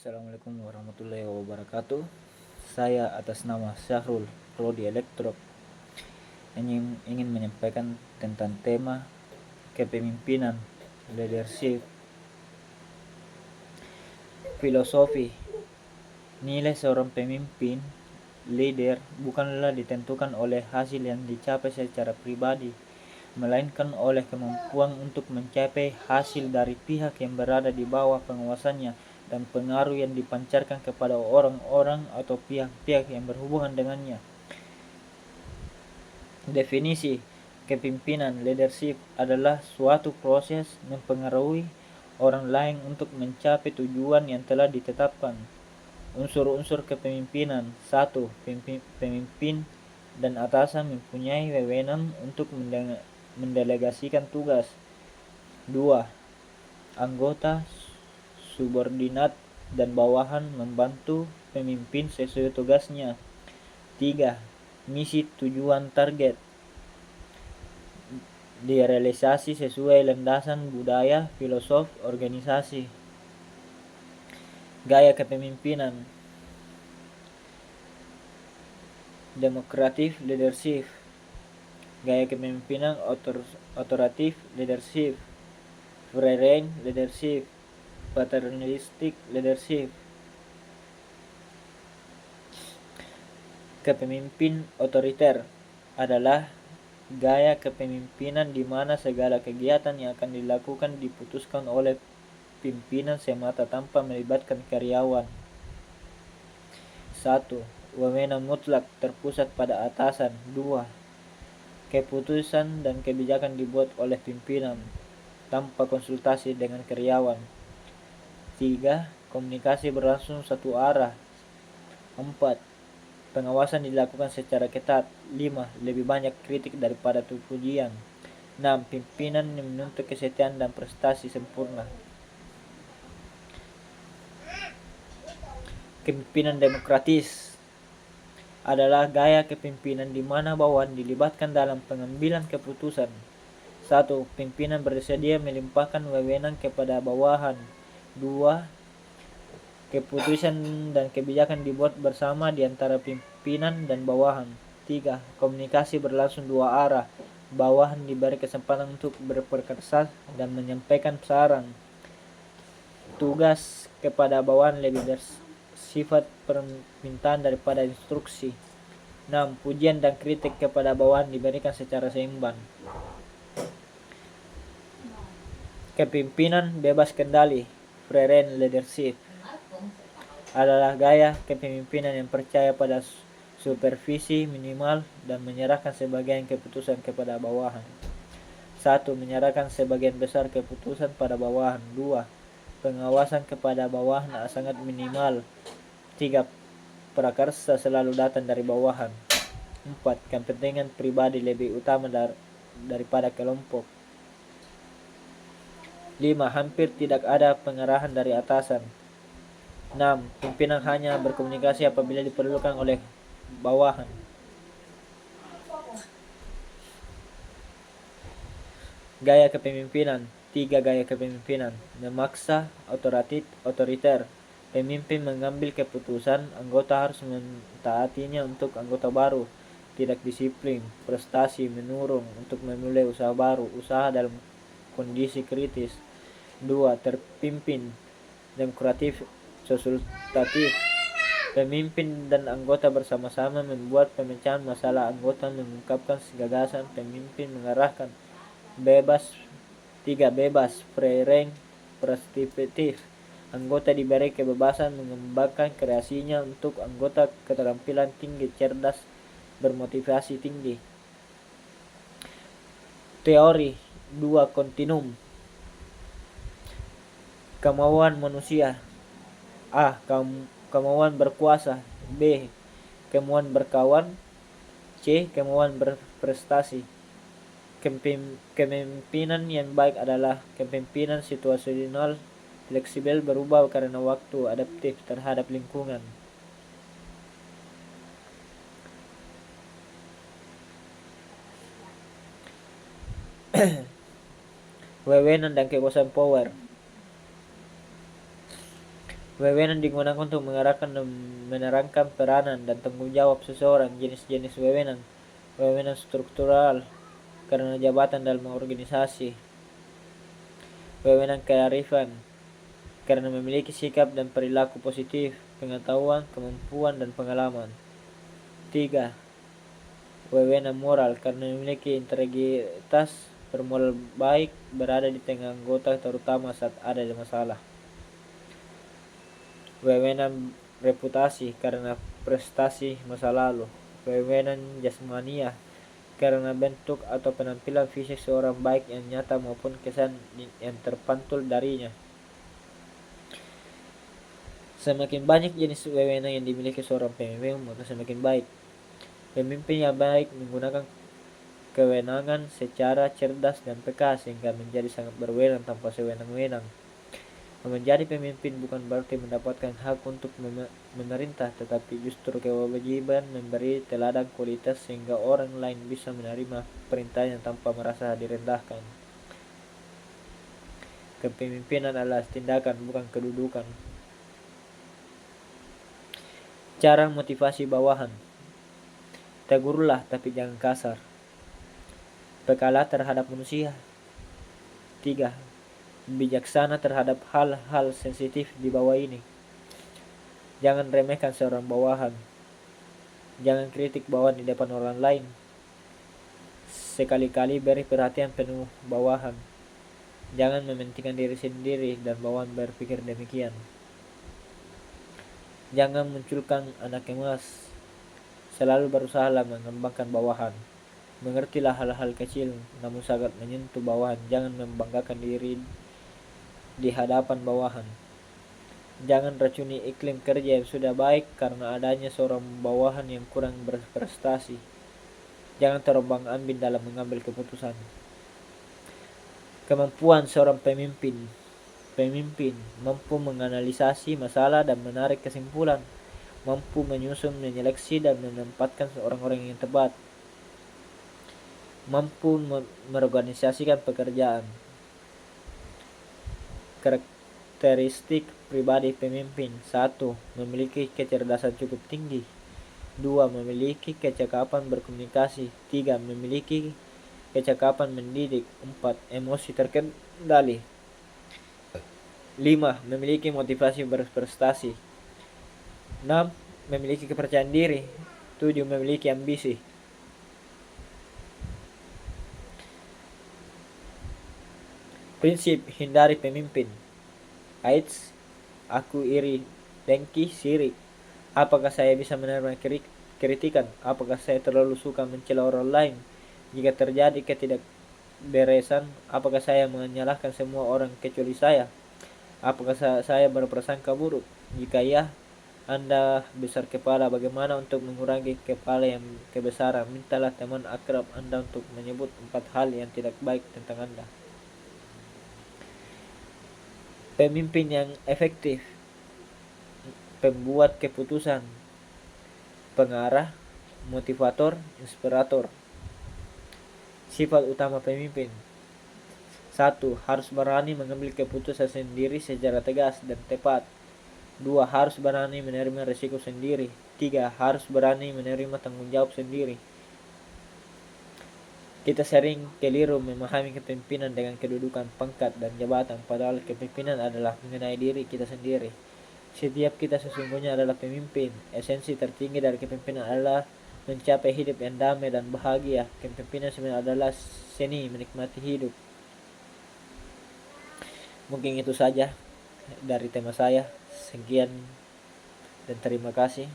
Assalamualaikum warahmatullahi wabarakatuh. Saya atas nama Syahrul Prodi Elektro ingin menyampaikan tentang tema kepemimpinan, leadership, filosofi. Nilai seorang pemimpin, leader, bukanlah ditentukan oleh hasil yang dicapai secara pribadi, melainkan oleh kemampuan untuk mencapai hasil dari pihak yang berada di bawah pengawasannya dan pengaruh yang dipancarkan kepada orang-orang atau pihak-pihak yang berhubungan dengannya. Definisi kepemimpinan leadership adalah suatu proses mempengaruhi orang lain untuk mencapai tujuan yang telah ditetapkan. Unsur-unsur kepemimpinan: 1. Pemimpin dan atasan mempunyai wewenang untuk mendelegasikan tugas. 2. Anggota, subordinat, dan bawahan membantu pemimpin sesuai tugasnya. 3. Misi, tujuan, target direalisasi sesuai landasan budaya, filosofi, organisasi. Gaya kepemimpinan: demokratif leadership, gaya kepemimpinan otoritatif leadership, free rein leadership, paternalistic leadership. Kepemimpin otoriter adalah gaya kepemimpinan di mana segala kegiatan yang akan dilakukan diputuskan oleh pimpinan semata tanpa melibatkan karyawan. 1. Wewenang mutlak terpusat pada atasan. 2. Keputusan dan kebijakan dibuat oleh pimpinan tanpa konsultasi dengan karyawan. 3. Komunikasi berlangsung satu arah. 4. Pengawasan dilakukan secara ketat. 5. Lebih banyak kritik daripada pujian. 6. Pimpinan yang menuntut kesetiaan dan prestasi sempurna. Kepemimpinan demokratis adalah gaya kepemimpinan di mana bawahan dilibatkan dalam pengambilan keputusan. 1. Pimpinan bersedia melimpahkan wewenang kepada bawahan. 2. Keputusan dan kebijakan dibuat bersama di antara pimpinan dan bawahan. 3. Komunikasi berlangsung dua arah. Bawahan diberi kesempatan untuk berperkasa dan menyampaikan saran. Tugas kepada bawahan lebih bersifat permintaan daripada instruksi. 6. Pujian dan kritik kepada bawahan diberikan secara seimbang. Kepemimpinan bebas kendali, free rein leadership, adalah gaya kepemimpinan yang percaya pada supervisi minimal dan menyerahkan sebagian keputusan kepada bawahan. 1. Menyerahkan sebagian besar keputusan pada bawahan. 2. Pengawasan kepada bawahan sangat minimal. 3. Prakarsa selalu datang dari bawahan. 4. Kepentingan pribadi lebih utama daripada kelompok. 5. Hampir tidak ada pengarahan dari atasan. 6. Pimpinan hanya berkomunikasi apabila diperlukan oleh bawahan. Gaya kepemimpinan. 3 gaya kepemimpinan: memaksa, otoriter. Pemimpin mengambil keputusan, anggota harus mentaatinya. Untuk anggota baru, tidak disiplin, prestasi menurun. Untuk memulai usaha baru, usaha dalam kondisi kritis. 2. Terpimpin, demokratif, konsultatif. Pemimpin dan anggota bersama-sama membuat pemecahan masalah, anggota mengungkapkan gagasan, pemimpin mengarahkan. 3. Bebas, free rein, partisipatif. Anggota diberi kebebasan mengembangkan kreasinya. Untuk anggota keterampilan tinggi, cerdas, bermotivasi tinggi. Teori 2 kontinum. Kemauan manusia: A. Kemauan berkuasa. B. Kemauan berkawan. C. Kemauan berprestasi. Kepemimpinan yang baik adalah kepemimpinan situasional, fleksibel, berubah karena waktu, adaptif terhadap lingkungan. Wewenang dan kekuasaan power. Wewenang digunakan untuk mengarahkan dan menerangkan peranan dan tanggung jawab seseorang. Jenis-jenis wewenang. Wewenang struktural karena jabatan dalam organisasi. Wewenang kearifan karena memiliki sikap dan perilaku positif, pengetahuan, kemampuan, dan pengalaman. 3. Wewenang moral karena memiliki integritas, bermoral baik, berada di tengah anggota terutama saat ada masalah. Wewenang reputasi karena prestasi masa lalu. Wewenang jasmania karena bentuk atau penampilan fisik seorang baik yang nyata maupun kesan yang terpantul darinya. Semakin banyak jenis wewenang yang dimiliki seorang pemimpin, maka semakin baik. Pemimpin yang baik menggunakan kewenangan secara cerdas dan peka sehingga menjadi sangat berwenang tanpa sewenang-wenang. Menjadi pemimpin bukan berarti mendapatkan hak untuk memerintah, tetapi justru kewajiban memberi teladan kualitas sehingga orang lain bisa menerima perintahnya tanpa merasa direndahkan. Kepemimpinan adalah tindakan, bukan kedudukan. Cara motivasi bawahan. Tegurlah tapi jangan kasar. Pekalah terhadap manusia. 3. Bijaksana terhadap hal-hal sensitif di bawah ini. Jangan remehkan seorang bawahan. Jangan kritik bawahan di depan orang lain. Sekali-kali beri perhatian penuh bawahan. Jangan mementingkan diri sendiri dan bawahan berpikir demikian. Jangan munculkan anak emas. Selalu berusaha mengembangkan bawahan. Mengertilah hal-hal kecil namun sangat menyentuh bawahan. Jangan membanggakan diri di hadapan bawahan. Jangan racuni iklim kerja yang sudah baik karena adanya seorang bawahan yang kurang berprestasi. Jangan terombang-ambing dalam mengambil keputusan. Kemampuan seorang pemimpin. Pemimpin mampu menganalisasi masalah dan menarik kesimpulan, mampu menyusun, menyeleksi, dan menempatkan orang-orang yang tepat, mampu mengorganisasikan pekerjaan. Karakteristik pribadi pemimpin. 1. Memiliki kecerdasan cukup tinggi. 2. Memiliki kecakapan berkomunikasi. 3. Memiliki kecakapan mendidik. 4. Emosi terkendali. 5. Memiliki motivasi berprestasi. 6. Memiliki kepercayaan diri. 7. Memiliki ambisi. Prinsip hindari pemimpin. Aids, aku iri, dengki, sirik. Apakah saya bisa menerima kritikan? Apakah saya terlalu suka mencela orang lain? Jika terjadi ketidakberesan, apakah saya menyalahkan semua orang kecuali saya? Apakah saya berprasangka buruk? Jika ya, Anda besar kepala. Bagaimana untuk mengurangi kepala yang kebesaran? Mintalah teman akrab Anda untuk menyebut 4 hal yang tidak baik tentang Anda. Pemimpin yang efektif, pembuat keputusan, pengarah, motivator, inspirator. Sifat utama pemimpin. 1. Harus berani mengambil keputusan sendiri secara tegas dan tepat. 2. Harus berani menerima risiko sendiri. 3. Harus berani menerima tanggung jawab sendiri. Kita sering keliru memahami kepemimpinan dengan kedudukan, pangkat, dan jabatan, padahal kepemimpinan adalah mengenai diri kita sendiri. Setiap kita sesungguhnya adalah pemimpin. Esensi tertinggi dari kepemimpinan adalah mencapai hidup yang damai dan bahagia. Kepemimpinan sebenarnya adalah seni menikmati hidup. Mungkin itu saja dari tema saya. Sekian dan terima kasih.